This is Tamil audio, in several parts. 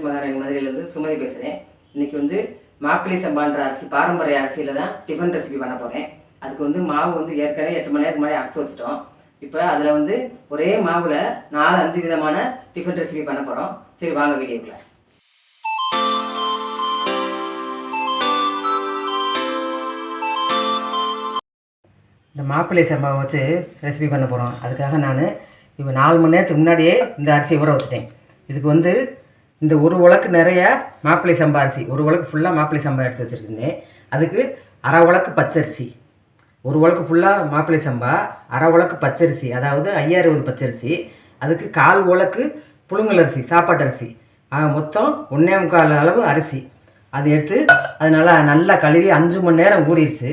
மகாராணி மதுரையிலேருந்து சுமதி பேசுகிறேன். இன்றைக்கி வந்து மாப்பிள்ளை சம்பான்ற அரிசி பாரம்பரிய அரிசியில் தான் டிஃபன் ரெசிபி பண்ண போகிறேன். அதுக்கு வந்து மாவு வந்து ஏற்கனவே 8 மணி நேரத்துக்கு முன்னாடி அரைச்சி வச்சிட்டோம். இப்போ அதில் வந்து ஒரே மாவில் 4-5 விதமான டிஃபன் ரெசிபி பண்ண போகிறோம். சரி வாங்க வீடியோக்குள்ள. இந்த மாப்பிள்ளை சம்பாவை வச்சு ரெசிபி பண்ண போகிறோம். அதுக்காக நான் இப்போ 4 மணி நேரத்துக்கு முன்னாடியே இந்த அரிசியை ஊற வச்சுட்டேன். இதுக்கு வந்து இந்த ஒரு உலக்கு நிறையா மாப்பிள்ளை சம்பா அரிசி, ஒரு உலக்கு ஃபுல்லாக மாப்பிள்ளை சம்பா எடுத்து வச்சுருக்கேன். அதுக்கு அரை உலக்கு பச்சரிசி, ஒரு உலக்கு ஃபுல்லாக மாப்பிள்ளை சம்பா, அரை உலக்கு பச்சரிசி, அதாவது 5060 பச்சரிசி, அதுக்கு 1/4 உலக்கு புழுங்கல் அரிசி, சாப்பாட்டு அரிசி, மொத்தம் 1.25 அளவு அரிசி. அது எடுத்து அது நல்லா கழுவி 5 மணி நேரம் ஊறிடுச்சு.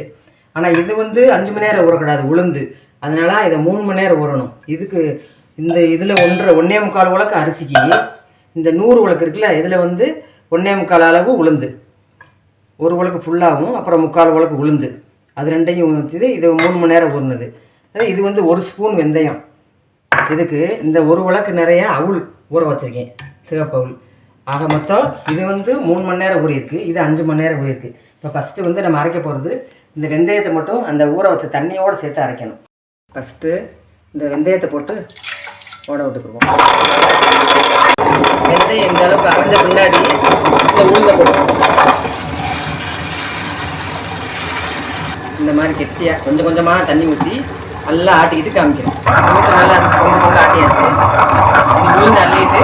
ஆனால் இது வந்து 5 மணி நேரம் ஊறக்கூடாது, உளுந்து. அதனால் இதை 3 மணி நேரம் ஊறணும். இதுக்கு இந்த இதில் 1.25 உலக்கு அரிசிக்கு இந்த 100 உலக்கு இருக்குல்ல, இதில் வந்து 1.25 அளவு உளுந்து, ஒரு உலக்கு ஃபுல்லாகவும் அப்புறம் 3/4 உலக்கு உளுந்து, அது ரெண்டையும் வச்சுது. இது 3 மணி நேரம் ஊறினது. இது வந்து 1 ஸ்பூன் வெந்தயம். இதுக்கு இந்த ஒரு உலக்கு நிறைய அவுள் ஊற வச்சுருக்கேன், சிவப்பு அவுள். ஆக மொத்தம் இது வந்து 3 மணி நேரம் ஊறியிருக்கு, இது 5 மணி நேரம் ஊறியிருக்கு. இப்போ ஃபஸ்ட்டு வந்து நம்ம அரைக்க போகிறது இந்த வெந்தயத்தை மட்டும் அந்த ஊற வச்ச தண்ணியோடு சேர்த்து அரைக்கணும். ஃபஸ்ட்டு இந்த வெந்தயத்தை போட்டு ஓட விட்டுக்குருவோம். வெந்தயம் இந்த அளவுக்கு அரைஞ்ச பின்னாடி இந்த உளுந்தை போட்டுருவோம். இந்த மாதிரி கெட்டியாக கொஞ்சம் கொஞ்சமாக தண்ணி ஊற்றி நல்லா ஆட்டிக்கிட்டு காமிக்கிறேன். நல்லா கொஞ்சம் ஆட்டியாச்சு. இது உளுந்து அள்ளிட்டு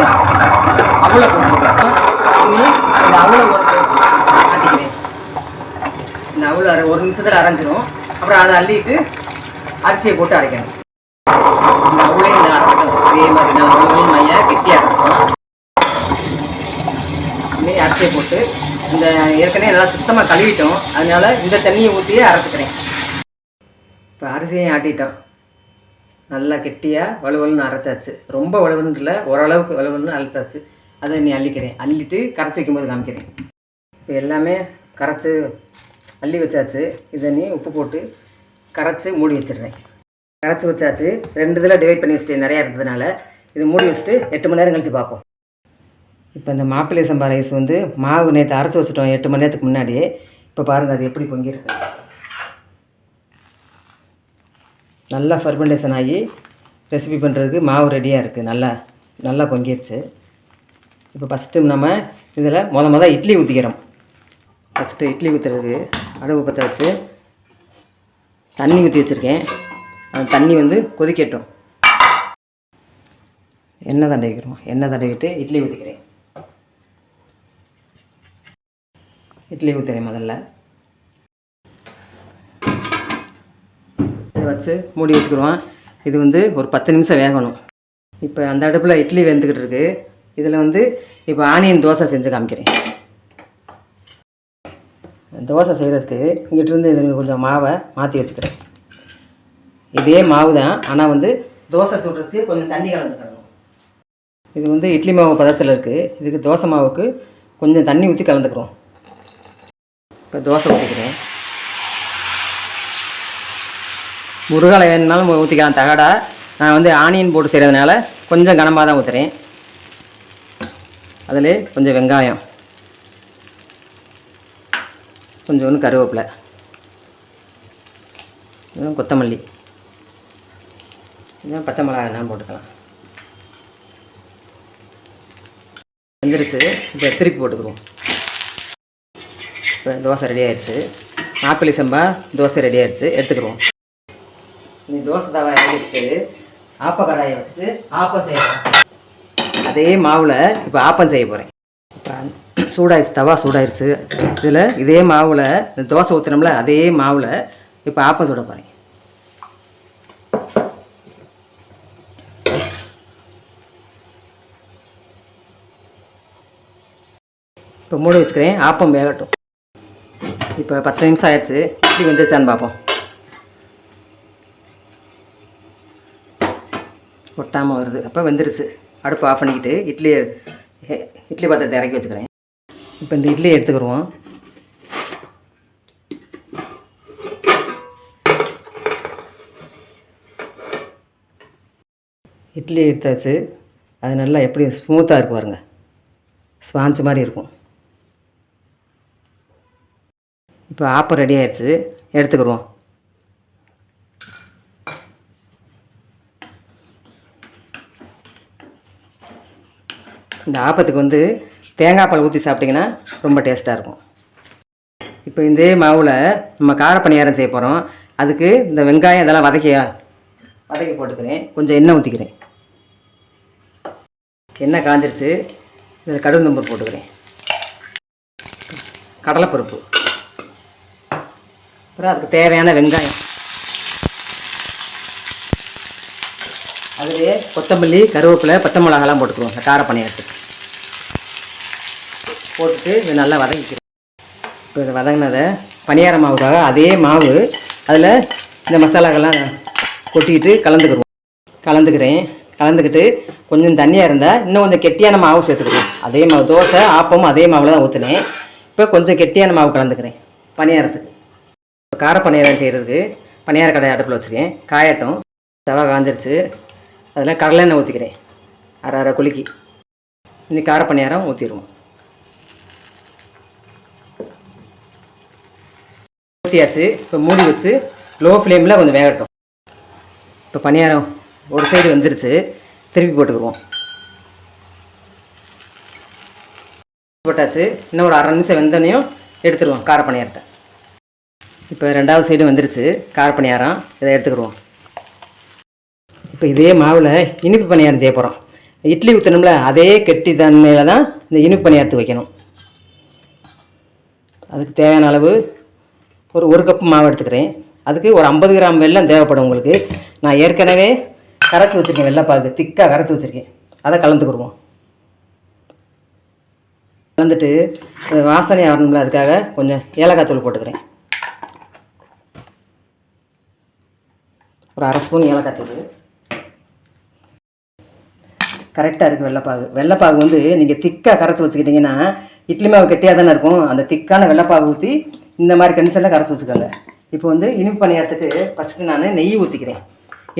அவளை போட்டுருக்கோம். இந்த அவளை ஆட்டிக்கிறேன். இந்த அவளை 1 நிமிஷத்தில் அரைஞ்சிடும். அப்புறம் அதை அள்ளிட்டு அரிசியை போட்டு அரைக்கணும். இந்த அவளையும் இந்த அரைச்சிக்கணும். இதே மாதிரி நான் அவளையும் மையாக கெட்டி அரைச்சிக்கணும். இதுமாரி அரிசியை போட்டு இந்த ஏற்கனவே நல்லா சுத்தமாக கழுவிட்டோம். அதனால் இந்த தண்ணியை ஊற்றியே அரைச்சிக்கிறேன். இப்போ அரிசியையும் ஆட்டிட்டோம். நல்லா கெட்டியாக வலுவலுன்னு அரைச்சாச்சு. ரொம்ப வலுவலுன்னு இல்லை, ஓரளவுக்கு வலுவலுன்னு அரைச்சாச்சு. அதை நீ அள்ளிக்கிறேன். அள்ளிட்டு கரைச்சி வைக்கும்போது காமிக்கிறேன். இப்போ எல்லாமே கரைச்சி அள்ளி வச்சாச்சு. இதை நீ உப்பு போட்டு கரைச்சி மூடி வச்சிடுறேன். கரைச்சி வச்சாச்சு. 2 இதில் டிவைட் பண்ணி வச்சுட்டேன், நிறையா இருந்ததுனால. இது மூடி வச்சுட்டு 8 மணி நேரம் கழித்து பார்ப்போம். இப்போ இந்த மாப்பிள்ளை சம்பா ரைஸ் வந்து மாவு நேற்று அரைச்சி வச்சுட்டோம் 8 மணி நேரத்துக்கு முன்னாடியே. இப்போ பாருங்கள் அது எப்படி பொங்கியிருக்கு. நல்லா ஃபர்மெண்டேஷன் ஆகி ரெசிபி பண்ணுறதுக்கு மாவு ரெடியாக இருக்குது. நல்லா பொங்கிடுச்சு. இப்போ ஃபஸ்ட்டு நம்ம இதில் மொதல் இட்லி ஊற்றிக்கிறோம். ஃபஸ்ட்டு இட்லி ஊற்றுறதுக்கு அடுப்பு பற்ற வச்சு தண்ணி ஊற்றி வச்சுருக்கேன். அந்த தண்ணி வந்து கொதிக்கட்டும். எண்ணெய் தடவிக்கிறோம். எண்ணெய் தடவிட்டு இட்லி ஊற்றிக்கிறேன். இட்லி ஊற்றுறேன். முதல்ல இதை வச்சு மூடி வச்சுக்கிடுவோம். இது வந்து ஒரு 10 நிமிஷம் வேகணும். இப்போ அந்த அடுப்பில் இட்லி வெந்துக்கிட்டு இருக்குது. இதில் வந்து இப்போ ஆனியன் தோசை செஞ்சு காமிக்கிறேன். தோசை செய்கிறதுக்கு இங்கிட்டிருந்து இதில் கொஞ்சம் மாவை மாற்றி வச்சுக்கிறேன். இதே மாவு தான், ஆனால் வந்து தோசை சுடுறதுக்கு கொஞ்சம் தண்ணி கலந்துக்கணும். இது வந்து இட்லி மாவு பதத்தில் இருக்குது. இதுக்கு தோசை மாவுக்கு கொஞ்சம் தண்ணி ஊற்றி கலந்துக்கிறோம். இப்போ தோசை ஊற்றிக்கிறேன். முருகலை வேணுனாலும் ஊற்றிக்கலாம். தகடா நான் வந்து ஆனியன் போட்டு செய்கிறதுனால கொஞ்சம் கனமாக தான் ஊற்றுறேன். அதில் கொஞ்சம் வெங்காயம், கொஞ்சோண்டு கருவேப்பிலை, கொத்தமல்லி, கொஞ்சம் பச்சை மிளகாய் எல்லாம் போட்டுக்கலாம். வெந்துருச்சு. இப்போ திருப்பி போட்டுக்குவோம். இப்போ தோசை ரெடி ஆயிடுச்சு. மாப்பிள்ளை சம்பா தோசை ரெடி ஆயிடுச்சு. எடுத்துக்கிடுவோம். நீ தோசை தவா இறக்கி வச்சுட்டு ஆப்ப கடாயை வச்சுட்டு ஆப்பம் செய்யலாம். அதே மாவில் இப்போ ஆப்பம் செய்ய போகிறேன். இப்போ சூடாயிடுச்சு, தவா சூடாயிடுச்சு. இதில் இதே மாவில் இந்த தோசை ஊற்றுனோம்ல, அதே மாவில் இப்போ ஆப்பம் சுட போகிறேன். இப்போ மூடி வச்சுக்கிறேன். ஆப்பம் வேகட்டும். இப்போ 10 நிமிஷம் ஆயிடுச்சு. இட்லி வெந்துருச்சான்னு பார்ப்போம். ஒட்டாமல் வருது. அப்போ வெந்துருச்சு. அடுப்பு ஆஃப் பண்ணிக்கிட்டு இட்லி பாத்திரத்தை இறக்கி வச்சுக்கிறேன். இப்போ இந்த இட்லியை எடுத்துக்கிடுவோம். இட்லி எடுத்தாச்சு. அது நல்லா எப்படி ஸ்மூத்தாக இருக்கு பாருங்க. ஸ்பாஞ்ச் மாதிரி இருக்கும். இப்போ ஆப்பம் ரெடி ஆயிடுச்சு, எடுத்துக்கிடுவோம். இந்த ஆப்பத்துக்கு வந்து தேங்காய் பால் ஊற்றி சாப்பிட்டிங்கன்னா ரொம்ப டேஸ்ட்டாக இருக்கும். இப்போ இந்த மாவில் நம்ம கார பணியாரம் செய்ய போகிறோம். அதுக்கு இந்த வெங்காயம் இதெல்லாம் வதக்கி போட்டுக்கிறேன். கொஞ்சம் எண்ணெய் ஊற்றிக்கிறேன். எண்ணெய் காஞ்சிருச்சு. இதில் கடுகு நம்பர் போட்டுக்கிறேன். கடலைப்பருப்பு, அப்புறம் அதுக்கு தேவையான வெங்காயம், அதுலேயே கொத்தமல்லி, கருவேப்பிலை, பச்சை மிளகாலாம் போட்டுக்குவோம். இந்த கார பணியாரத்துக்கு போட்டுட்டு இது நல்லா வதக்கிக்கிறோம். இப்போ இதை வதங்கினதை பணியார மாவுக்காக அதே மாவு அதில் இந்த மசாலாக்கெல்லாம் கொட்டிக்கிட்டு கலந்துக்கிட்டு கொஞ்சம் தண்ணியாக இருந்தால் இன்னும் கொஞ்சம் கெட்டியான மாவு சேர்த்துக்குவோம். அதே மாவு தோசை ஆப்பமும் அதே மாவில் தான் ஊற்றினேன். இப்போ கொஞ்சம் கெட்டியான மாவு கலந்துக்கிறேன் பணியாரத்துக்கு. இப்போ கார பணியாரம் செய்கிறதுக்கு பணியார கடை அடுப்பில் வச்சுருக்கேன். காயட்டும். தவா காஞ்சிருச்சு. அதில் கடலெண்ணெய் ஊற்றிக்கிறேன். அரை குலுக்கி இன்னைக்கு கார பணியாரம் ஊற்றிடுவோம். ஊற்றியாச்சு. இப்போ மூடி வச்சு லோ ஃப்ளேமில் கொஞ்சம் வேகட்டும். இப்போ பணியாரம் ஒரு சைடு வந்துருச்சு, திருப்பி போட்டுக்குருவோம். போட்டாச்சு. இன்னும் ஒரு அரை நிமிஷம் வெந்தனையும் எடுத்துருவோம் கார பணியாரத்தை. இப்போ ரெண்டாவது சைடு வந்துருச்சு கார பணியாரம். இதை எடுத்துக்கிடுவோம். இப்போ இதே மாவில் இனிப்பு பணியாரம் செய்ய போகிறோம். இட்லி ஊற்றணும்ல, அதே கெட்டி தன்மையில் தான் இந்த இனிப்பு பணியாரத்து வைக்கணும். அதுக்கு தேவையான அளவு ஒரு கப்பு மாவு எடுத்துக்கிறேன். அதுக்கு ஒரு 50 கிராம் வெல்லம் தேவைப்படும் உங்களுக்கு. நான் ஏற்கனவே கரைச்சி வச்சுருக்கேன். வெள்ளைப்பாகு திக்காக கரைச்சி வச்சுருக்கேன். அதை கலந்துக்கிடுவோம். கலந்துட்டு வாசனை வரணும்ல, அதுக்காக கொஞ்சம் ஏலக்காய் தூள் போட்டுக்கிறேன். ஒரு அரை ஸ்பூன் ஏலக்காய் தூள் கரெக்டாக இருக்குது. வெள்ளைப்பாகு வந்து நீங்கள் திக்காக கரைச்சி வச்சுக்கிட்டிங்கன்னா இட்லி மாவு கெட்டியாக தானே இருக்கும். அந்த திக்கான வெள்ளைப்பாகு ஊற்றி இந்த மாதிரி கண்டிஷனில் கரைச்சி வச்சுக்கோங்க. இப்போ வந்து இனிப்பு பணியாரத்துக்கு ஃபஸ்ட்டு நான் நெய் ஊற்றிக்கிறேன்.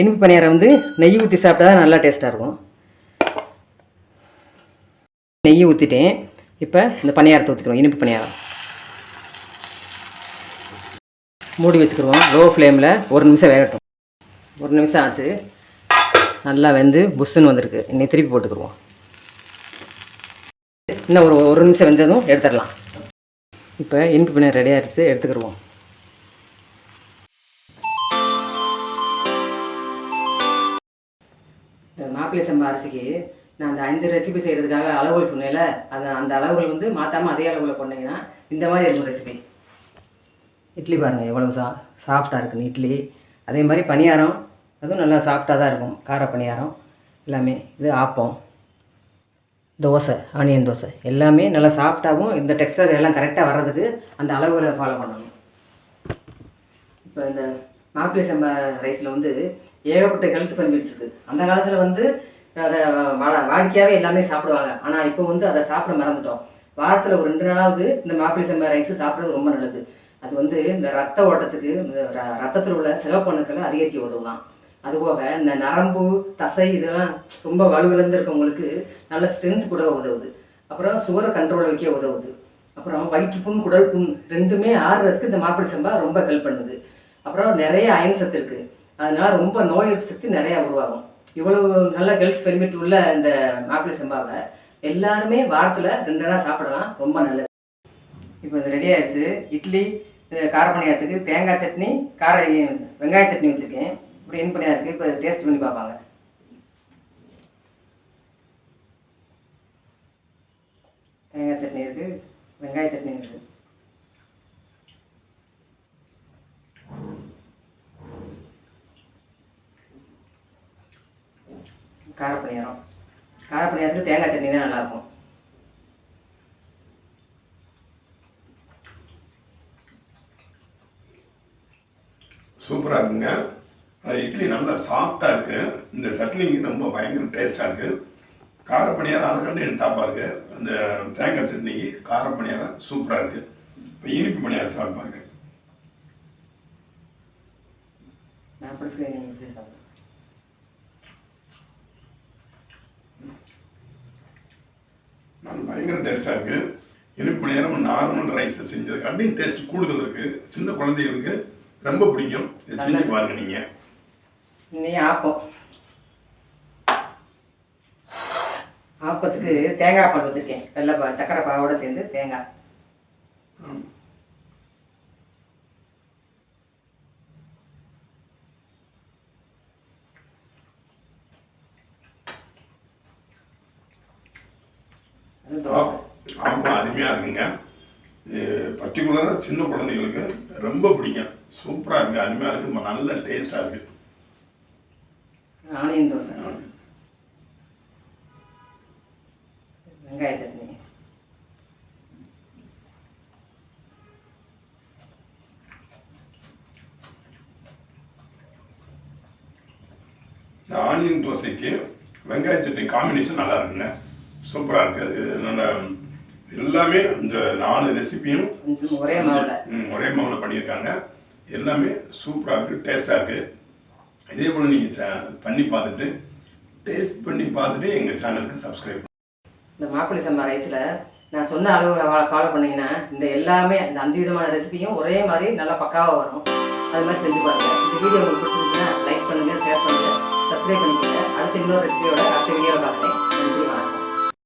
இனிப்பு பணியாரம் வந்து நெய் ஊற்றி சாப்பிட்டா தான் நல்லா டேஸ்ட்டாக இருக்கும். நெய் ஊற்றிட்டேன். இப்போ இந்த பணியாரத்தை ஊற்றிக்கிறோம். இனிப்பு பணியாரம் மூடி வச்சுக்கிடுவோம். லோ ஃப்ளேமில் ஒரு நிமிஷம் வேகட்டும். ஒரு நிமிஷம் ஆச்சு. நல்லா வெந்து புஷ்ஷுன்னு வந்திருக்கு. இன்னைக்கு திருப்பி போட்டுக்கிடுவோம். இன்னும் ஒரு நிமிஷம் வெந்ததும் எடுத்துடலாம். இப்போ இனிப்பு பணியாரம் ரெடி ஆகிடுச்சு, எடுத்துக்கிடுவோம். மாப்பிள்ளை சம்பா அரிசிக்கு நான் அந்த 5 ரெசிபி செய்கிறதுக்காக அளவுகள் சொன்னேன்ல, அந்த அளவுகள் வந்து மாற்றாமல் அதே அளவில் பண்ணீங்கன்னா இந்த மாதிரி இருக்கும் ரெசிபி. இட்லி பாருங்கள் எவ்வளோ சாஃப்டாக இருக்குன்னு இட்லி. அதே மாதிரி பணியாரம் அதுவும் நல்லா சாஃப்டாக தான் இருக்கும். கார பணியாரம் எல்லாமே. இது ஆப்பம், தோசை, ஆனியன் தோசை எல்லாமே நல்லா சாஃப்டாகவும் இந்த டெக்ஸ்டர் எல்லாம் கரெக்டாக வர்றதுக்கு அந்த அளவுகளை ஃபாலோ பண்ணணும். இப்போ இந்த மாப்பிள்ளை சம்பா ரைஸில் வந்து ஏகப்பட்ட ஹெல்த் பெனிஃபிட்ஸ் இருக்குது. அந்த காலத்தில் வந்து அதை வாடிக்கையாகவே எல்லாமே சாப்பிடுவாங்க. ஆனால் இப்போ வந்து அதை சாப்பிட மறந்துட்டோம். வாரத்தில் ஒரு 2 நாளாவது இந்த மாப்பிள்ளை சம்பா ரைஸு சாப்பிட்றது ரொம்ப நல்லது. அது வந்து இந்த ரத்த ஓட்டத்துக்கு, ரத்தத்தில் உள்ள சிவப்பணுக்களை அதிகரிக்க உதவுதான். அதுபோக இந்த நரம்பு, தசை இதெல்லாம் ரொம்ப வலுவிழந்து இருக்கவங்களுக்கு நல்ல ஸ்ட்ரென்த் கூட உதவுது. அப்புறம் சுகரை கண்ட்ரோல் வைக்க உதவுது. அப்புறம் வயிற்றுப்புண், குடல் புண் ரெண்டுமே ஆறுறதுக்கு இந்த மாப்பிள்ளை சம்பா ரொம்ப ஹெல்ப் பண்ணுது. அப்புறம் நிறைய அயன் சத்து இருக்குது. அதனால ரொம்ப நோய் எதிர்ப்பு சக்தி நிறையா உருவாகும். இவ்வளவு நல்ல ஹெல்த் பெனிஃபிட் உள்ள இந்த மாப்பிள்ளை சம்பாவை எல்லாருமே வாரத்தில் 2 நாள் சாப்பிடலாம். ரொம்ப நல்லது. இப்போ இது ரெடி ஆயிடுச்சு. இட்லி கார பணியாரத்துக்கு தேங்காய் சட்னி, வெங்காய சட்னி வச்சுருக்கேன். இப்படி இனிப்படியாக இருக்குது. இப்போ டேஸ்ட் பண்ணி பார்ப்பாங்க. தேங்காய் சட்னி இருக்குது, வெங்காய சட்னி இருக்குது. கார பணியாரத்துக்கு தேங்காய் சட்னி தான் நல்லாயிருக்கும். சூப்பராக இருக்குங்க. இட்லி நல்லா சாஃப்டாக இருக்குது. இந்த சட்னி ரொம்ப பயங்கர டேஸ்ட்டாக இருக்குது. கார பணியாரம் அதை கண்டு எனக்கு டாப்பாக இருக்குது. அந்த தேங்காய் சட்னிக்கு கார பணியாரம் சூப்பராக இருக்குது. இப்போ இனிப்பு பணியாரம் சாப்பிட்பாங்க. பயங்கர டேஸ்ட்டாக இருக்குது. இனிப்பு பணியாரம் நார்மல் ரைஸில் செஞ்சது அப்படின்னு டேஸ்ட் கூடுதல் இருக்குது. சின்ன குழந்தைகளுக்கு ரொம்ப பிடிக்கும். இதை செஞ்சு பாருங்கள் நீங்கள். இன்னைக்கு ஆப்பத்துக்கு தேங்காய் பால் வச்சுருக்கேன். வெள்ளை சக்கரை பாவோடு சேர்ந்து தேங்காய். ஆமாம், அருமையாக இருக்குங்க. இது பர்டிகுலராக சின்ன குழந்தைகளுக்கு ரொம்ப பிடிக்கும். சூப்பராக இருக்குது, அருமையாக இருக்குது, நல்ல டேஸ்ட்டாக இருக்குது. ஆனியன் தோசை, வெங்காய சட்னி. இந்த ஆனியன் தோசைக்கு வெங்காய சட்னி காம்பினேஷன் நல்லா இருக்குங்க. சூப்பராக இருக்குது. இது நல்ல எல்லாமே இந்த 4 ரெசிபியும் ஒரே மாவில் பண்ணியிருக்காங்க. எல்லாமே சூப்பராக இருக்குது, டேஸ்ட்டாக இருக்குது. இதே போல் நீங்கள் பண்ணி பார்த்துட்டு டேஸ்ட் பண்ணி பார்த்துட்டு எங்கள் சேனலுக்கு சப்ஸ்கிரைப். இந்த மாப்பிள்ளை சம்பா ரைஸில் நான் சொன்ன அளவு ஃபாலோ பண்ணிங்கன்னா இந்த எல்லாமே இந்த 5 விதமான ரெசிபியும் ஒரே மாதிரி நல்லா பக்காவாக வரும். அது மாதிரி செஞ்சு பாருங்கள். இந்த வீடியோ உங்களுக்கு பிடிச்சிருந்துச்சுன்னா லைக் பண்ணுங்கள், ஷேர் பண்ணுங்கள், சப்ஸ்கிரைப் பண்ணிக்கோங்க. அடுத்த இன்னொரு ரெசிபியோட அடுத்த வீடியோவில் பார்க்குறேன்.